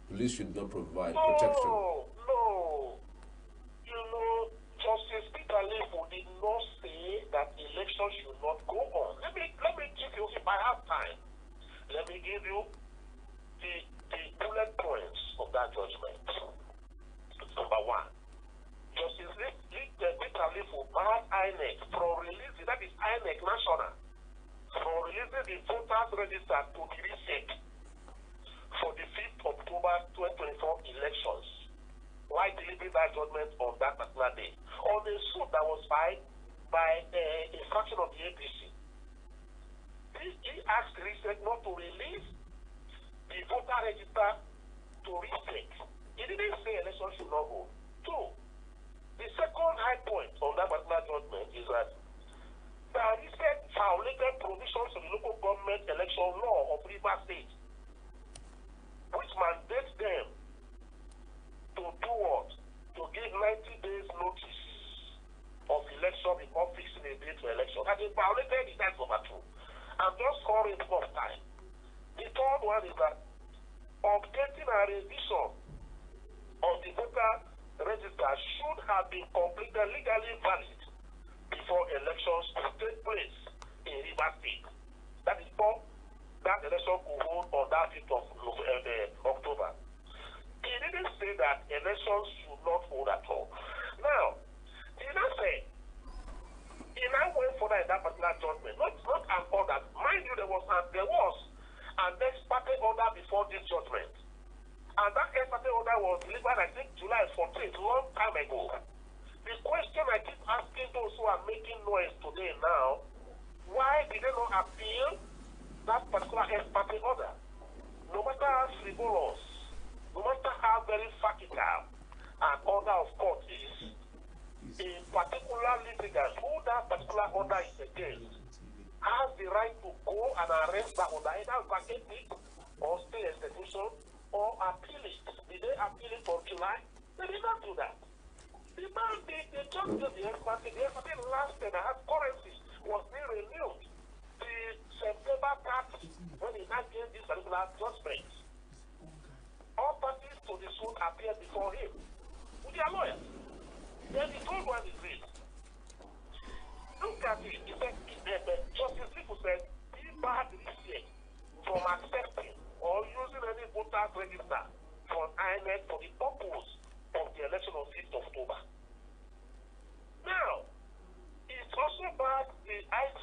Police should not provide protection. No. You know, Justice Peter Lefo did not say that elections should not go on. Let me give you, if I have time, let me give you the bullet points of that judgment. Number one, Justice Peter Lefo barred INEC from releasing, that is INEC National, from releasing the voters register to be reset for the 5th October 2024 elections. Why delivering that judgment on that particular day? On a suit that was filed by a faction of the APC. He asked reset not to release the voter register to reset. He didn't say election should not go. Two, the second high point on that particular judgment is that the reset violated provisions of the local government election law of Rivers State, which mandates them to do what? To give 90 days notice of election before fixing a date for election. And they violated it. That's number two. I'm just calling it off time. The third one is that updating a revision of the voter register should have been completed legally valid before elections could take place in Rivers State. That is for that election could hold on that 5th of October. He didn't say that elections should not hold at all. Now, he now said, he now went further in that particular judgment, not an order. Mind you, there was an ex parte order before this judgment. And that ex parte order was delivered, I think, July 14th, long time ago. The question I keep asking those who are making noise today now, why did they not appeal that particular ex parte order? No matter how frivolous, no matter how very facile an order of court is, a particular litigant who that particular order is against has the right to go and arrest that order, either vacate it or stay execution or appeal it. Did they appeal it for July? They did not do that. The man, they just gave the expertise. The expertise lasted and had currency was being renewed. The September 30, when he now gave this particular judgment, all parties to the suit appeared before him with their lawyers. Then the third one is this. Look at it. He said, Justice People said, he barred this year from accepting or using any voters register from INEC for the purpose of the election of 5th October. Now, it also barred the IG,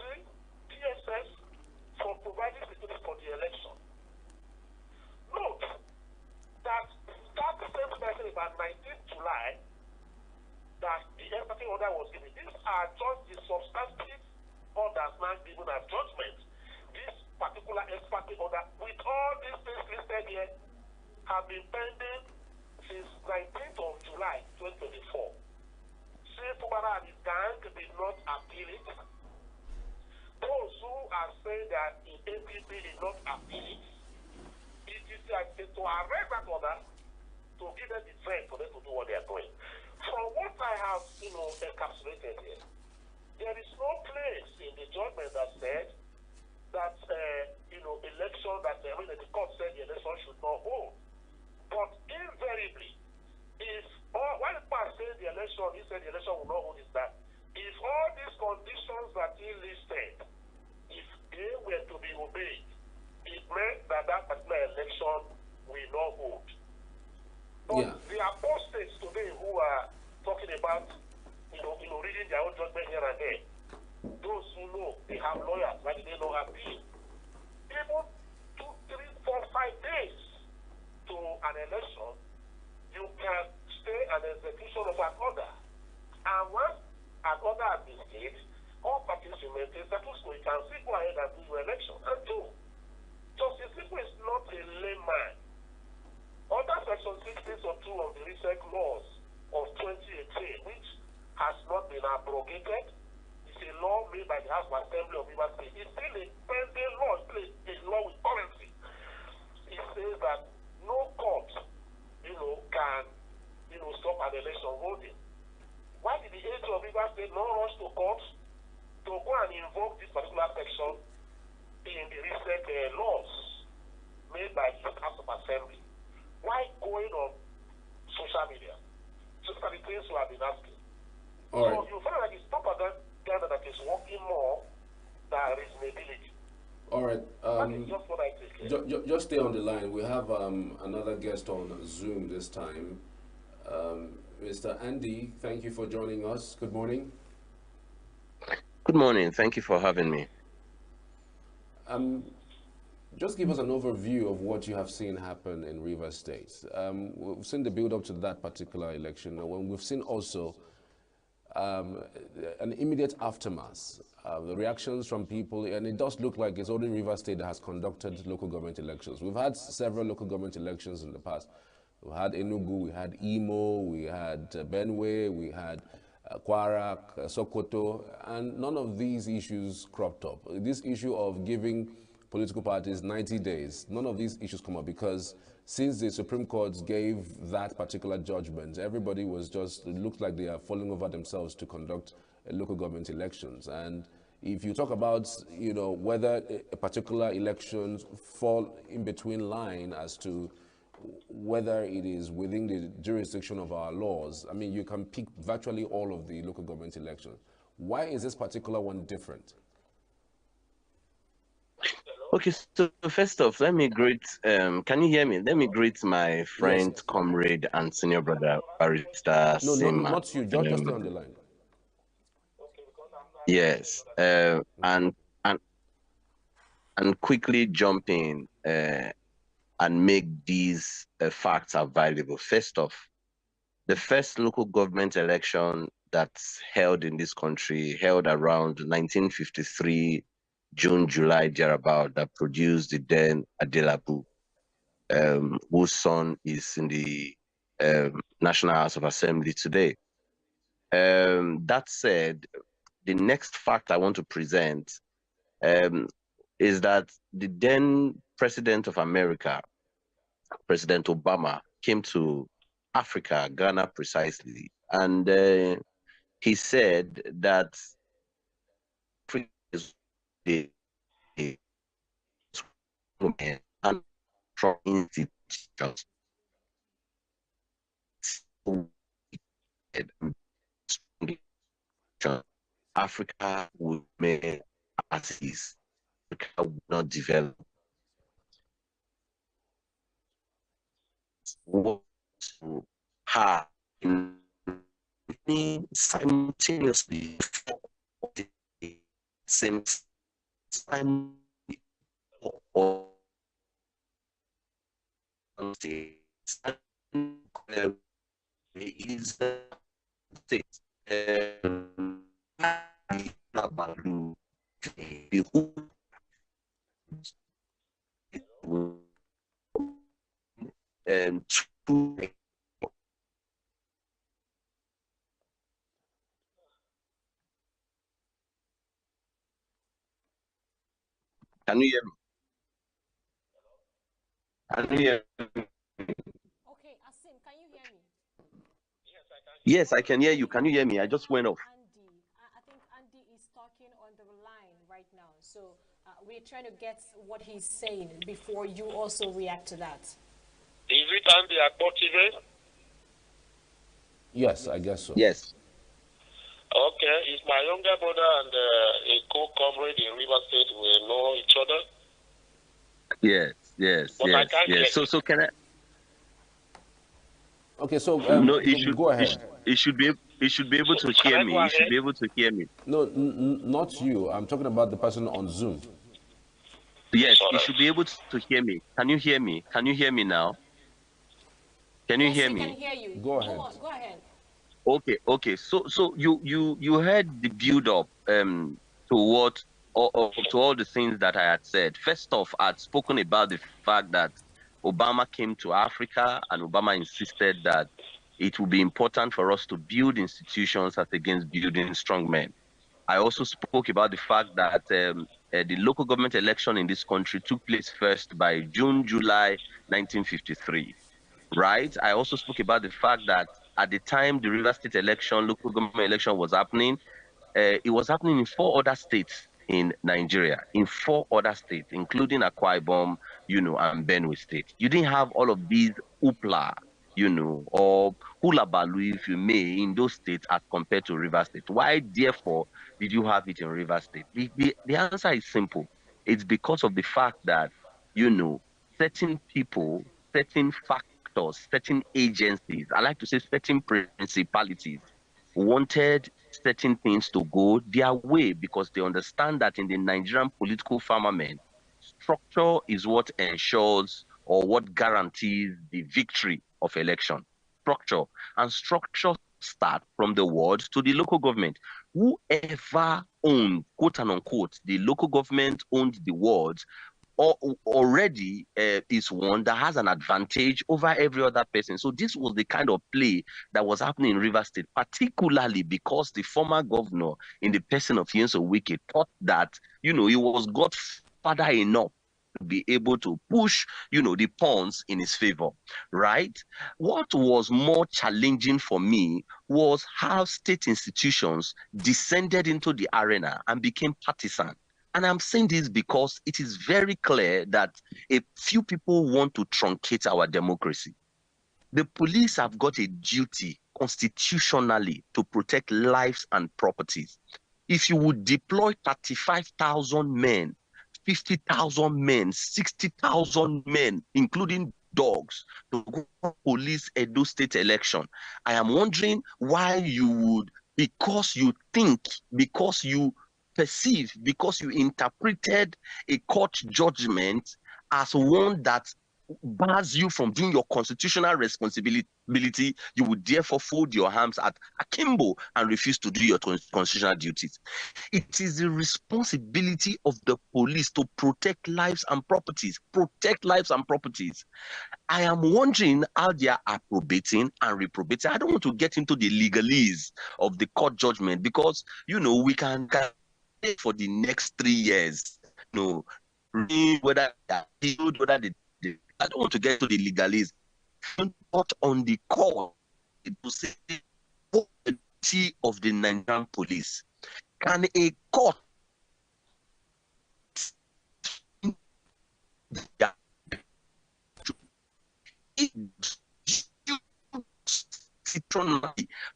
PSS from providing security for the election. Note that that same person about 19th July that the empathy order was given. These are just the substantive orders now given as judgment. This particular empathy order, with all these things listed here, have been pending since 19th of July 2024. Safe Fubara and his gang did not appeal it. Those who are saying that the APC did not appeal it, it is to arrest that order to give them the strength for them to do what they are doing. From what I have, encapsulated here, there is no place in the judgment that said that, election that, the court said the election should not hold. But invariably, when the past said the election, he said the election will not hold, is that if all these conditions that he listed, if they were to be obeyed, it meant that that particular election will not hold. But the apostates today who are talking about, reading their own judgment here and there, those who know they have lawyers, why did they not appeal? Even 2, 3, 4, 5 days to an election, you can stay an execution of an order. And once an order has been stayed, all parties will maintain status quo. You can still go ahead and do your election. And two, Justice Lipo is not a layman. Under Section 16 or 2 of the recent laws of 2018, which has not been abrogated, it's a law made by the House of Assembly of Rivers State. It's still a pending law, a law with currency. It says that no court, can, stop an election holding. Why did the AG of Rivers State not rush to court to go and invoke this particular section in the recent laws made by the House of Assembly? Why That is just what I think. Just stay on the line. We have another guest on Zoom this time. Mr. Andy, thank you for joining us. Good morning. Good morning. Thank you for having me. Just give us an overview of what you have seen happen in Rivers State. We've seen the build up to that particular election, and when we've seen also an immediate aftermath, the reactions from people, and it does look like it's only Rivers State that has conducted local government elections. We've had several local government elections in the past. We had ENUGU, we had Imo, we had Benue, we had Kwara, Sokoto, and none of these issues cropped up. This issue of giving political parties 90 days, none of these issues come up because since the Supreme Court gave that particular judgment, everybody was just, it looked like they are falling over themselves to conduct local government elections. And if you talk about, you know, whether a particular election fall in between line as to whether it is within the jurisdiction of our laws, I mean, you can pick virtually all of the local government elections. Why is this particular one different? Okay, so first off, let me greet, can you hear me? Let me greet my friend, Yes. comrade, and senior brother, Barrister No, Sima. not you, just stay on the line. Yes, and quickly jump in and make these facts available. First off, the first local government election that's held in this country held around 1953, June, July, thereabout, that produced the then Adelabu, whose son is in the National House of Assembly today. That said, the next fact I want to present is that the then President of America, President Obama, came to Africa, Ghana precisely, and he said that Africa is the and from institutions. Africa will remain as is. Africa will not develop. What to have simultaneously the same time or is state and can you hear me? Can you hear me? Okay, Asim, can you hear me? Yes, I can hear you. Can you hear me? I just went off. Andy, I think Andy is talking on the line right now. So we're trying to get what he's saying before you also react to that. Is it Andy Akpotive? Yes, I guess so. Yes. Okay, he's my younger brother and a co-comrade in River State. We know each other. Yes. So can I? Okay, so No, it should go ahead. It should be able to hear me. It should be able to hear me. No, not you. I'm talking about the person on Zoom. Yes, it should be able to hear me. Can you hear me? Can you hear me now? Can you hear We me? can hear you. Go ahead. Go ahead. Okay. So you heard the build up to what to all the things that I had said. First off, I'd spoken about the fact that Obama came to Africa and Obama insisted that it would be important for us to build institutions as against building strong men. I also spoke about the fact that the local government election in this country took place first by June, July 1953. Right? I also spoke about the fact that at the time the River State election, local government election was happening, it was happening in 4 other states in Nigeria, in 4 other states, including Akwa Ibom, and Benue State. You didn't have all of these hoopla, or hula balu, if you may, in those states as compared to River State. Why, therefore, did you have it in River State? The answer is simple. It's because of the fact that, you know, certain people, certain factors, certain agencies, I like to say certain principalities, wanted certain things to go their way because they understand that in the Nigerian political firmament, structure is what ensures or what guarantees the victory of election. Structure. And structure start from the ward to the local government. Whoever owned, quote and unquote, the local government owned the wards already is one that has an advantage over every other person. So this was the kind of play that was happening in Rivers State, particularly because the former governor, in the person of Yenso Wike, thought that, you know, he was godfather enough to be able to push, you know, the pawns in his favor, right? What was more challenging for me was how state institutions descended into the arena and became partisan. And I'm saying this because it is very clear that a few people want to truncate our democracy. The police have got a duty constitutionally to protect lives and properties. If you would deploy 35,000 men, 50,000 men, 60,000 men, including dogs, to go police Edo State election, I am wondering why you would, because you think, because you perceive, because you interpreted a court judgment as one that bars you from doing your constitutional responsibility, you would therefore fold your arms at akimbo and refuse to do your constitutional duties. It is the responsibility of the police to protect lives and properties. Protect lives and properties. I am wondering how they are approbating and reprobating. I don't want to get into the legalese of the court judgment because, you know, we can for the next 3 years, you know, whether they are healed, whether they I don't want to get to the legalese. Not on the court to say what the duty of the Nigerian police. Can a court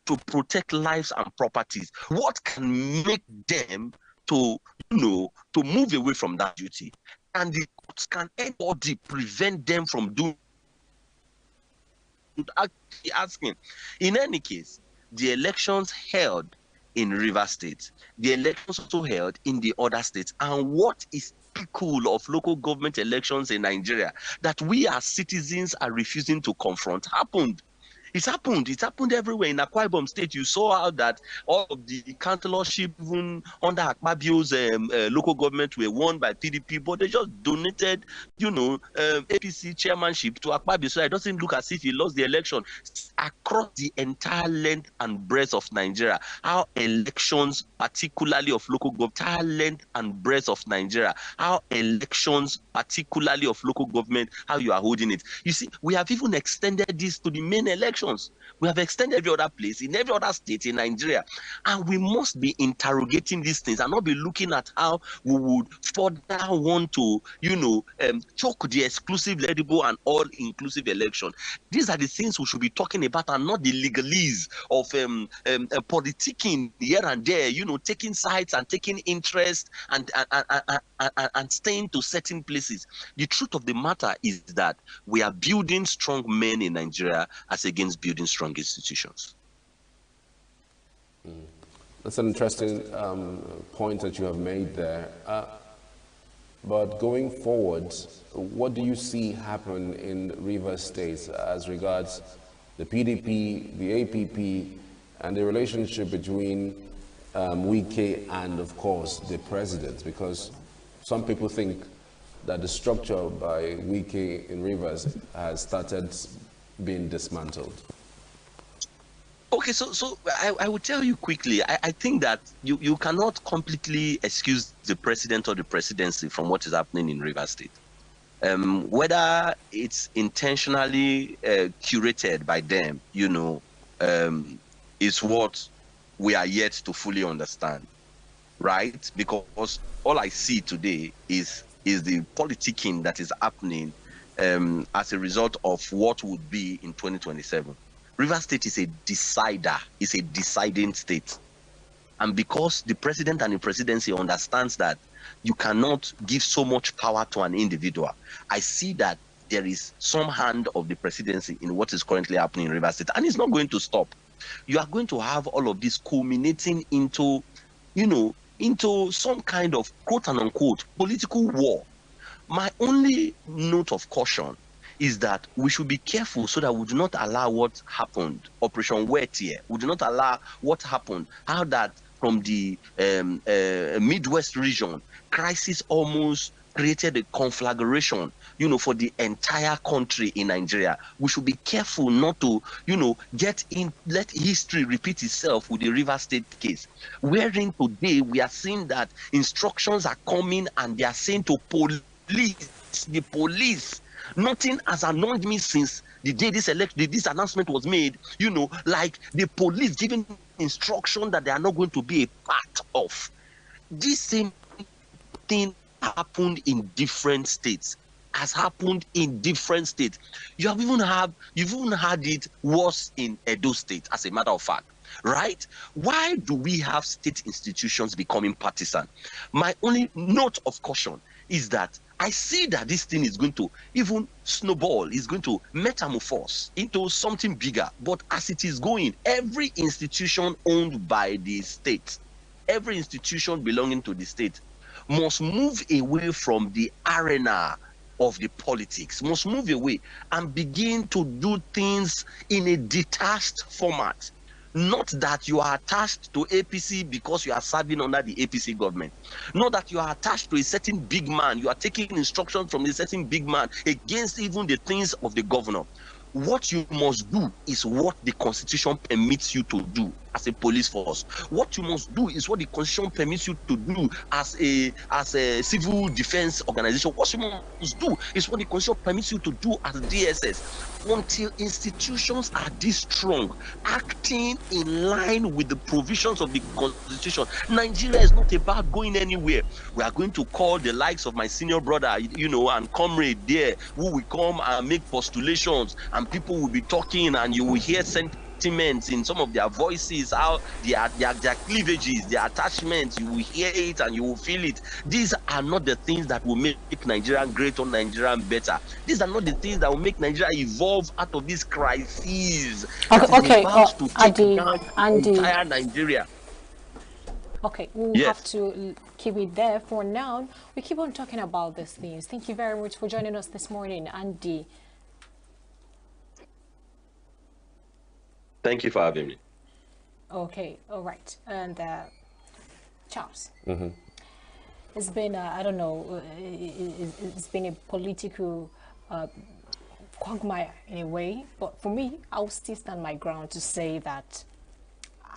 to protect lives and properties? What can make them to, you know, to move away from that duty? And the courts, can anybody prevent them from doing? Actually asking. In any case, the elections held in Rivers State, the elections also held in the other states, and what is typical of local government elections in Nigeria that we as citizens are refusing to confront happened. It's happened. It's happened everywhere. In Akwa Ibom State, you saw how that all of the councillorship, even under Akpabio's local government, were won by PDP, but they just donated, you know, APC chairmanship to Akpabio, so it doesn't look as if he lost the election. Across the entire length and breadth of Nigeria, how elections, particularly of local government, entire length and breadth of Nigeria, how elections, particularly of local government, how you are holding it. You see, we have even extended this to the main elections. We have extended every other place, in every other state in Nigeria. And we must be interrogating these things and not be looking at how we would further want to, you know, choke the exclusive, legible, and all-inclusive election. These are the things we should be talking about and not the legalese of politicking here and there, you know, taking sides and taking interest and staying to certain places. The truth of the matter is that we are building strong men in Nigeria as against building strong institutions. That's an interesting point that you have made there. But going forward, what do you see happen in Rivers State as regards the PDP, the APP, and the relationship between Wike and, of course, the president? Because some people think that the structure by Wike in Rivers has started being dismantled. Okay, so I will tell you quickly. I think that you cannot completely excuse the president or the presidency from what is happening in Rivers State. Whether it's intentionally curated by them, you know, is what we are yet to fully understand, right? Because all I see today is the politicking that is happening as a result of what would be in 2027. Rivers State is a decider, is a deciding state. And because the president and the presidency understands that you cannot give so much power to an individual. I see that there is some hand of the presidency in what is currently happening in Rivers State, and it's not going to stop. You are going to have all of this culminating into, into some kind of quote and unquote political war. My only note of caution is that we should be careful so that we do not allow what happened, Operation Wet here, we do not allow what happened, how that from the Midwest region, crisis almost created a conflagration, for the entire country in Nigeria. We should be careful not to, let history repeat itself with the River State case, wherein today we are seeing that instructions are coming and they are saying to the police, nothing has annoyed me since the day this announcement was made, like the police giving instruction that they are not going to be a part of. This same thing happened in different states, has happened in different states. You've even had it worse in Edo State, as a matter of fact. Right? Why do we have state institutions becoming partisan? My only note of caution is that I see that this thing is going to even snowball, is going to metamorphose into something bigger. But as it is going, every institution owned by the state, every institution belonging to the state must move away from the arena of the politics, must move away and begin to do things in a detached format. Not that you are attached to APC because you are serving under the APC government. Not that you are attached to a certain big man. You are taking instructions from a certain big man against even the things of the governor. What you must do is what the Constitution permits you to do as a police force. What you must do is what the Constitution permits you to do as a civil defense organization. What you must do is what the Constitution permits you to do as DSS. Until institutions are this strong, acting in line with the provisions of the Constitution, Nigeria is not about going anywhere. We are going to call the likes of my senior brother, and comrade there, who will come and make postulations, and people will be talking, and you will hear sentiments in some of their voices, how their cleavages, their attachments, you will hear it and you will feel it. These are not the things that will make Nigeria great or Nigeria better. These are not the things that will make Nigeria evolve out of this crisis that is Okay, about to take down Andy, entire Nigeria. okay, we'll have Yes. to keep it there for now. We keep on talking about these things. Thank you very much for joining us this morning, Andy. Thank you for having me. Okay, all right. And Charles, it's been, I don't know, it's been a political quagmire in a way, but for me, I'll still stand my ground to say that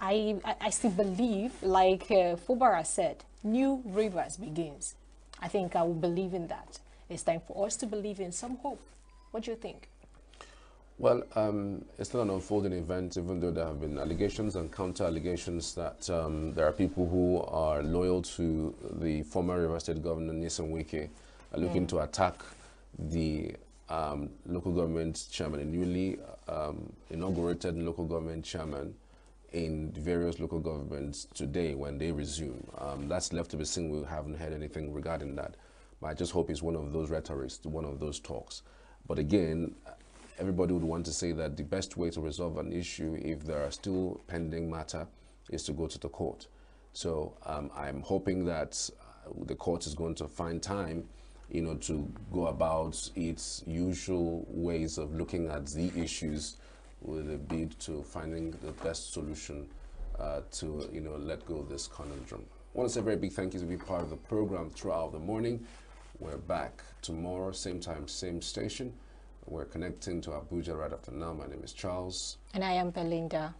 I still believe, like Fubara said, new rivers begins. I think I will believe in that. It's time for us to believe in some hope. What do you think? Well, it's not an unfolding event, even though there have been allegations and counter-allegations that there are people who are loyal to the former River State Governor, Nyesom Wike, are looking to attack the local government chairman, a newly inaugurated local government chairman in various local governments today when they resume. That's left to be seen. We haven't heard anything regarding that. But I just hope it's one of those rhetorics, one of those talks. But again, everybody would want to say that the best way to resolve an issue, if there are still pending matter, is to go to the court. So I'm hoping that the court is going to find time, to go about its usual ways of looking at the issues with a bid to finding the best solution to, let go of this conundrum. I want to say a very big thank you to be part of the program throughout the morning. We're back tomorrow, same time, same station. We're connecting to Abuja right after now. My name is Charles. And I am Belinda.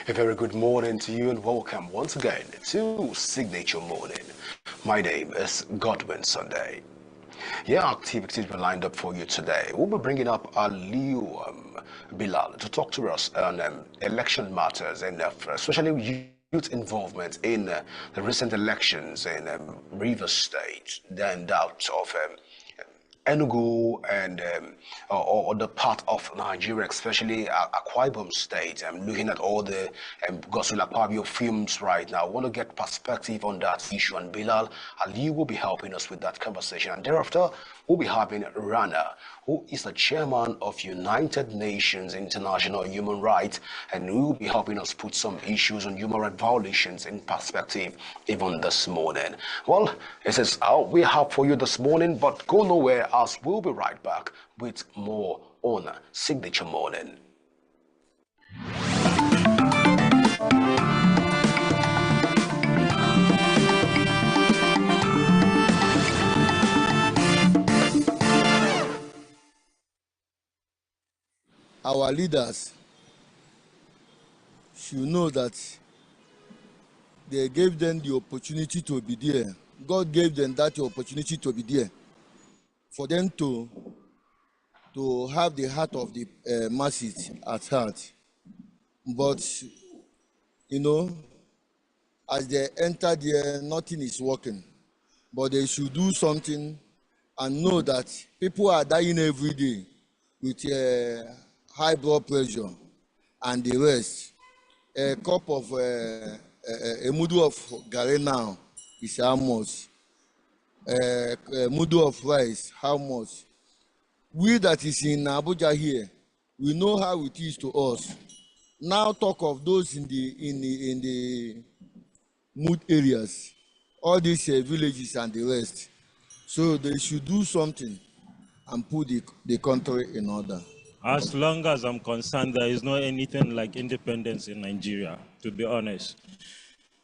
A very good morning to you and welcome once again to Signature Morning. My name is Godwin Sunday. Yeah, activities were lined up for you today. We'll be bringing up Aliu Bilal to talk to us on election matters and especially youth involvement in the recent elections in Rivers State, then out of Enugu and or the part of Nigeria, especially Akwa Ibom State. I'm looking at all the Gospel Akpabio films right now. I want to get perspective on that issue, and Bilal Ali will be helping us with that conversation. And thereafter, we'll be having Rana, who is the chairman of United Nations International Human Rights, and he will be helping us put some issues on human rights violations in perspective even this morning. Well, this is all we have for you this morning, but go nowhere as we'll be right back with more on Signature Morning. Our leaders should know that they gave them the opportunity to be there. God gave them that opportunity to be there for them to have the heart of the masses at heart. But, you know, as they enter there, nothing is working. But they should do something and know that people are dying every day with high blood pressure and the rest. A cup of a mudu of gari now is how much? A mudu of rice, how much? We that is in Abuja here, we know how it is to us. Now talk of those in the mood areas, all these villages and the rest. So they should do something and put the country in order. As long as I'm concerned, there is not anything like independence in Nigeria, to be honest.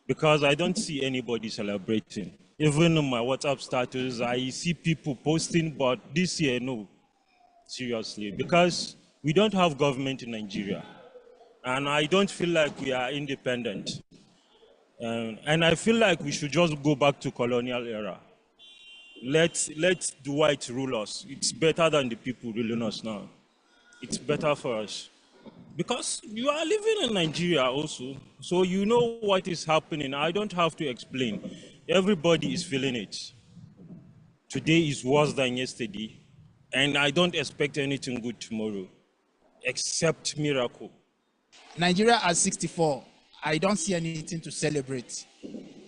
Because I don't see anybody celebrating. Even in my WhatsApp status, I see people posting, but this year, no, seriously. Because we don't have government in Nigeria. And I don't feel like we are independent. And I feel like we should just go back to colonial era. Let the whites rule us. It's better than the people ruling us now. It's better for us. Because you are living in Nigeria also, so you know what is happening. I don't have to explain. Everybody is feeling it. Today is worse than yesterday, and I don't expect anything good tomorrow, except miracle. Nigeria at 64, I don't see anything to celebrate.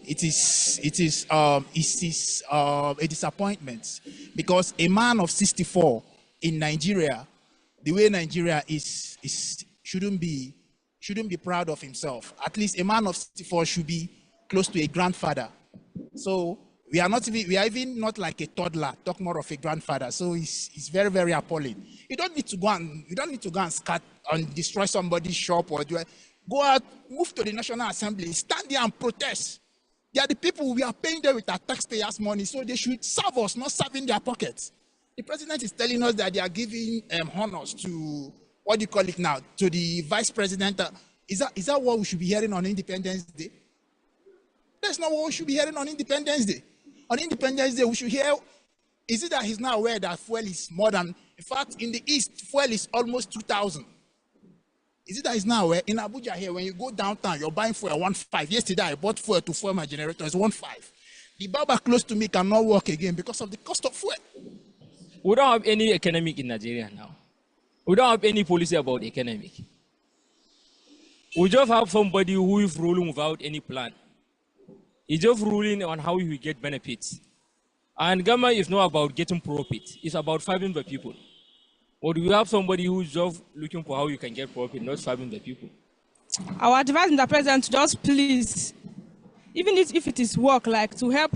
It is a disappointment, because a man of 64 in Nigeria, the way Nigeria is shouldn't be proud of himself. At least a man of 64 should be close to a grandfather. So we are even not like a toddler, talk more of a grandfather. So it's very, very appalling. You don't need to go and scat and destroy somebody's shop or go out, move to the National Assembly, stand there and protest. They are the people we are paying them with our taxpayers' money, so they should serve us, not serve in their pockets. The president is telling us that they are giving honors to, what do you call it now, to the vice president. Is that what we should be hearing on Independence Day? That's not what we should be hearing on Independence Day. On Independence Day, we should hear, is it that he's now aware that fuel is more than, in fact, in the East, fuel is almost 2,000. Is it that he's now aware? In Abuja here, when you go downtown, you're buying fuel 1.5. Yesterday, I bought fuel to fuel my generator, it's 1.5. The barber close to me cannot work again because of the cost of fuel. We don't have any economic in Nigeria now. We don't have any policy about economic. We just have somebody who is ruling without any plan. He's just ruling on how he will get benefits. And government is not about getting profit. It's about serving the people. Or do you have somebody who's just looking for how you can get profit, not serving the people? Our advice, Mr. President, just please, even if it is work, like to help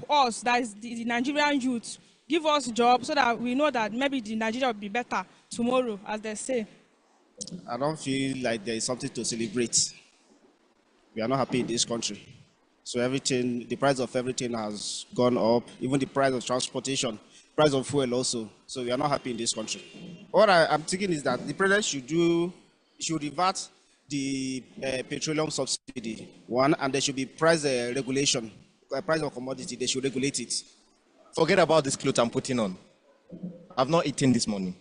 us, that is the Nigerian youth, give us jobs so that we know that maybe the Nigeria will be better tomorrow, as they say. I don't feel like there is something to celebrate. We are not happy in this country. So everything, the price of everything has gone up, even the price of transportation, price of fuel also. So we are not happy in this country. What I'm thinking is that the president should revert the petroleum subsidy, one, and there should be price regulation, price of commodity, they should regulate it. Forget about this clothes I'm putting on. I've not eaten this morning.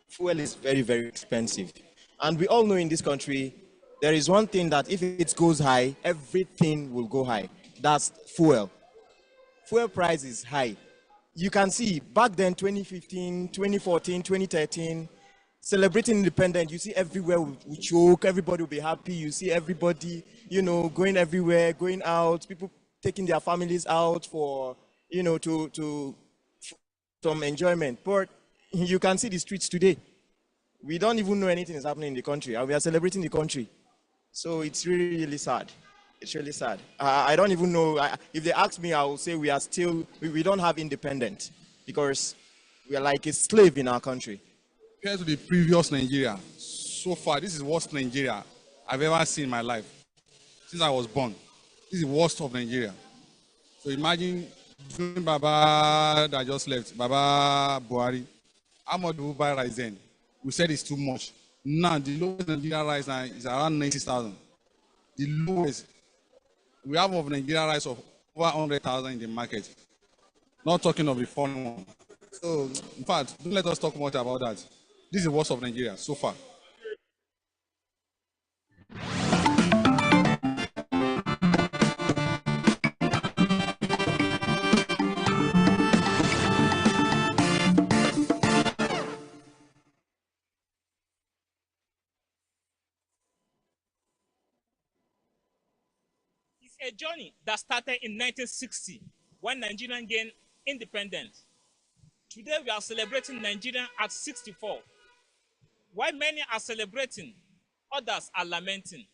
Fuel is very, very expensive. And we all know in this country, there is one thing that if it goes high, everything will go high. That's fuel. Fuel price is high. You can see back then, 2015, 2014, 2013, celebrating independence, you see everywhere we choke, everybody will be happy. You see everybody, going everywhere, going out, people taking their families out for, to some enjoyment. But you can see the streets today. We don't even know anything is happening in the country, and we are celebrating the country. So it's really, really sad. It's really sad. I don't even know. If they ask me, I will say we are still, we don't have independence because we are like a slave in our country. Compared to the previous Nigeria, so far, this is the worst Nigeria I've ever seen in my life. Since I was born, this is the worst of Nigeria. So imagine Baba that just left, Baba Buhari. How much do we buy rice then? We said it's too much. Now, the lowest Nigeria rice now is around 90,000. The lowest. We have of Nigeria rice of over 100,000 in the market. Not talking of the foreign one. So, in fact, don't let us talk much about that. This is the worst of Nigeria so far. A journey that started in 1960 when Nigeria gained independence. Today we are celebrating Nigeria at 64. While many are celebrating, others are lamenting.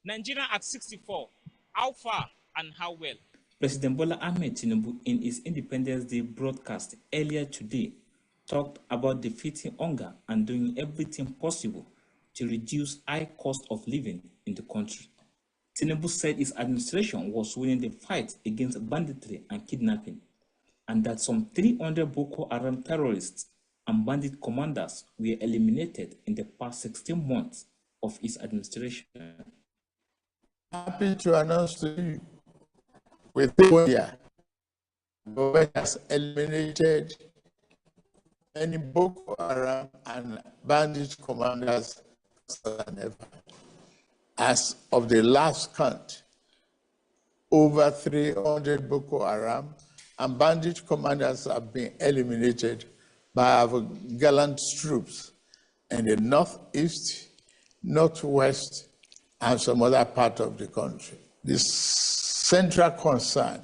Nigeria at 64, how far and how well? President Bola Ahmed Tinubu in his Independence Day broadcast earlier today talked about defeating hunger and doing everything possible to reduce high cost of living in the country. Tinubu said his administration was winning the fight against banditry and kidnapping, and that some 300 Boko Haram terrorists and bandit commanders were eliminated in the past 16 months of his administration. Happy to announce to you, within 1 year, the government has eliminated many Boko Haram and bandit commanders than ever. As of the last count, over 300 Boko Haram and bandit commanders have been eliminated by our gallant troops in the northeast, northwest, and some other part of the country. The central concern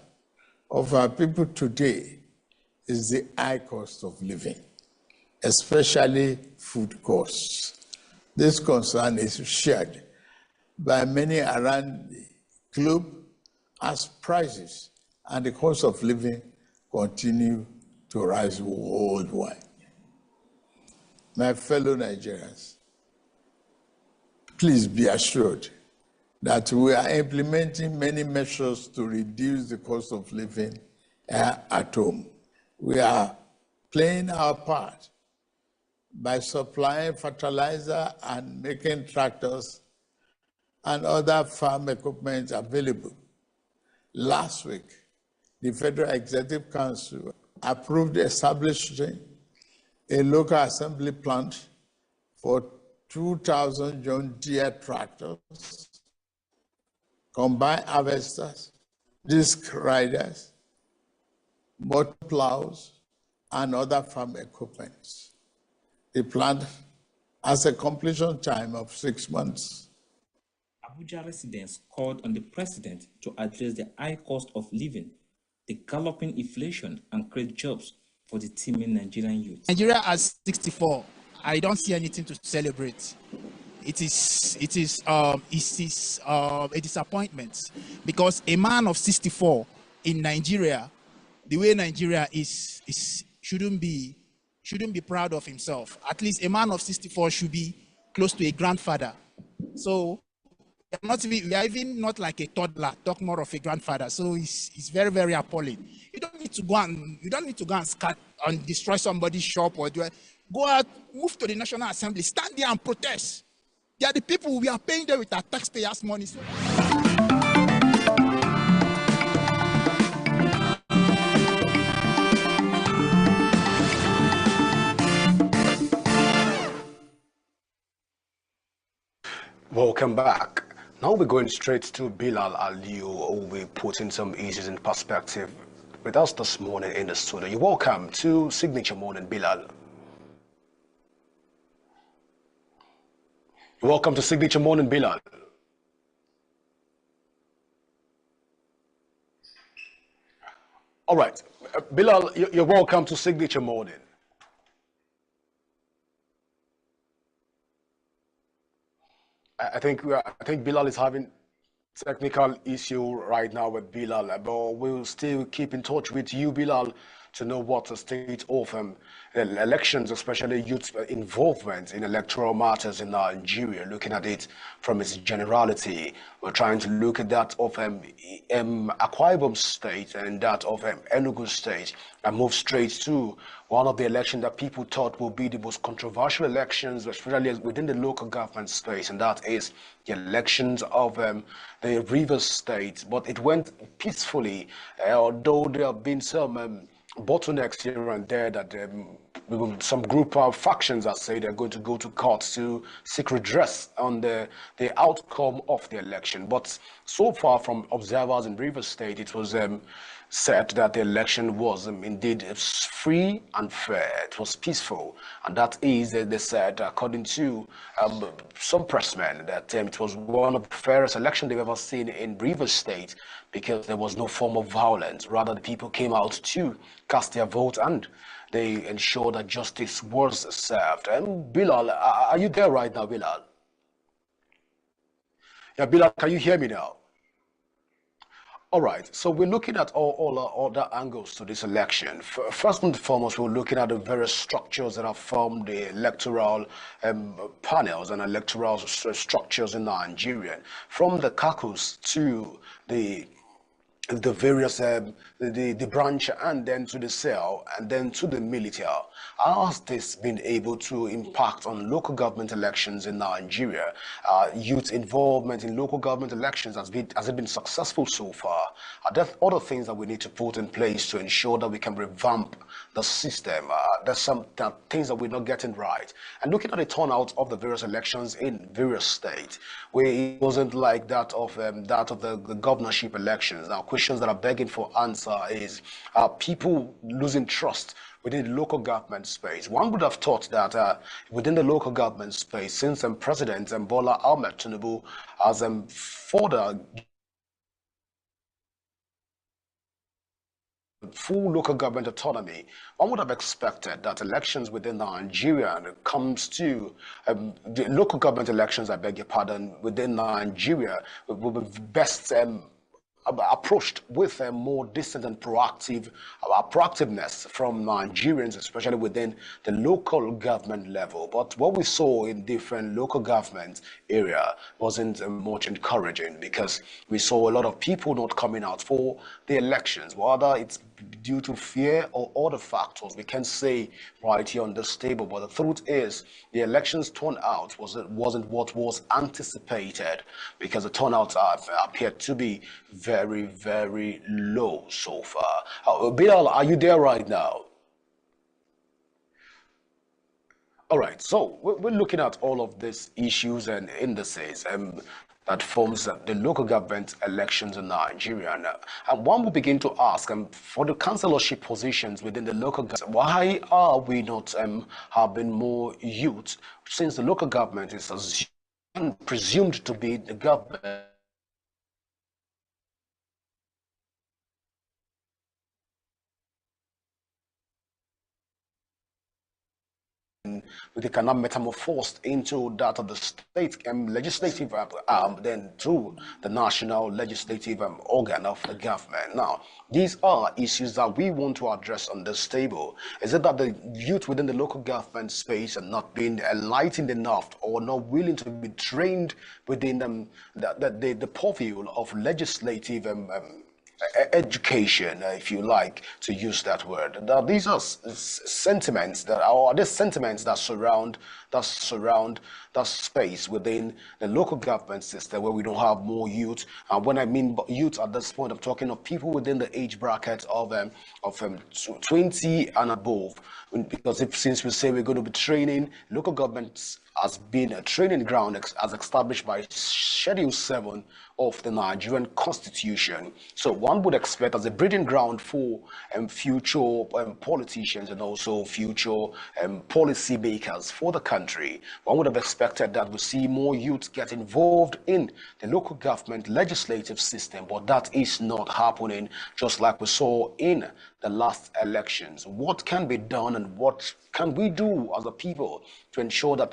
of our people today is the high cost of living, especially food costs. This concern is shared by many around the globe as prices and the cost of living continue to rise worldwide. My fellow Nigerians, please be assured that we are implementing many measures to reduce the cost of living at home. We are playing our part by supplying fertilizer and making tractors and other farm equipment available. Last week, the Federal Executive Council approved establishing a local assembly plant for 2,000 John Deere tractors, combine harvesters, disc riders, motor plows, and other farm equipment. The plant has a completion time of 6 months. Abuja residents called on the president to address the high cost of living, the galloping inflation, and create jobs for the teeming Nigerian youth. Nigeria at 64, I don't see anything to celebrate. It is a disappointment because a man of 64 in Nigeria, the way Nigeria is shouldn't be proud of himself. At least a man of 64 should be close to a grandfather. So we are even not like a toddler, talk more of a grandfather. So it's very, very appalling. You don't need to go and scat and destroy somebody's shop or go out, move to the National Assembly, stand there and protest. They are the people we are paying them with our taxpayers' money. So welcome back. Now we're going straight to Bilal Aliu, who will be putting some issues in perspective with us this morning in the studio. You're welcome to Signature Morning, Bilal. You're welcome to Signature Morning, Bilal. All right, Bilal, you're welcome to Signature Morning. I think Bilal is having technical issue right now with Bilal, but we'll still keep in touch with you, Bilal, to know what the state of elections, especially youth involvement in electoral matters in Nigeria, looking at it from its generality. We're trying to look at that of Akwa Ibom State and that of ENUGU State, and move straight to one of the elections that people thought will be the most controversial elections, especially within the local government space, and that is the elections of the Rivers State. But it went peacefully, although there have been some bottlenecks here and there that some group of factions that say they're going to go to court to seek redress on the outcome of the election. But so far from observers in Rivers State, it was said that the election was indeed free and fair. It was peaceful, and that is, they said, according to some pressmen, that it was one of the fairest elections they've ever seen in Rivers State, because there was no form of violence. Rather, the people came out to cast their vote, and they ensured that justice was served. And Bilal, are you there right now, Bilal? Yeah, Bilal, can you hear me now? All right, so we're looking at all the angles to this election. First and foremost, we're looking at the various structures that have formed the electoral panels and electoral structures in Nigeria, from the caucus to the various the branch, and then to the cell, and then to the military. How has this been able to impact on local government elections in Nigeria? Youth involvement in local government elections, has it been successful so far? Are there other things that we need to put in place to ensure that we can revamp the system? There's some things that we're not getting right. And looking at the turnout of the various elections in various states, where it wasn't like that of the governorship elections. Now, questions that are begging for answer is, people losing trust within the local government space? One would have thought that within the local government space, since President Bola Ahmed Tinubu has further full local government autonomy, one would have expected that elections within Nigeria, when it comes to the local government elections, I beg your pardon, within Nigeria, will be best approached with a more distant and proactiveness from Nigerians, especially within the local government level. But what we saw in different local government area wasn't much encouraging, because we saw a lot of people not coming out for the elections. Whether it's due to fear or other factors, we can't say right here on this table. But the truth is, the elections turnout wasn't what was anticipated, because the turnout appeared to be very, very low so far. Bilal, are you there right now? All right, so we're looking at all of these issues and indices that forms the local government elections in Nigeria. And one will begin to ask, for the councillorship positions within the local government, why are we not having more youth, since the local government is presumed to be the government we cannot metamorphosed into that of the state legislative arm, then to the national legislative organ of the government. Now, these are issues that we want to address on this table. Is it that the youth within the local government space are not being enlightened enough, or not willing to be trained within the purview of legislative education, if you like to use that word. Now, these are sentiments that are these sentiments that surround that space within the local government system where we don't have more youth. And when I mean youth at this point, I'm talking of people within the age bracket of 20 and above. Because since we say we're going to be training, local governments has been a training ground as established by Schedule 7 of the Nigerian Constitution. So one would expect as a breeding ground for future politicians and also future policy makers for the country. One would have expected that we see more youth get involved in the local government legislative system, but that is not happening, just like we saw in the last elections. What can be done and what can we do as a people to ensure that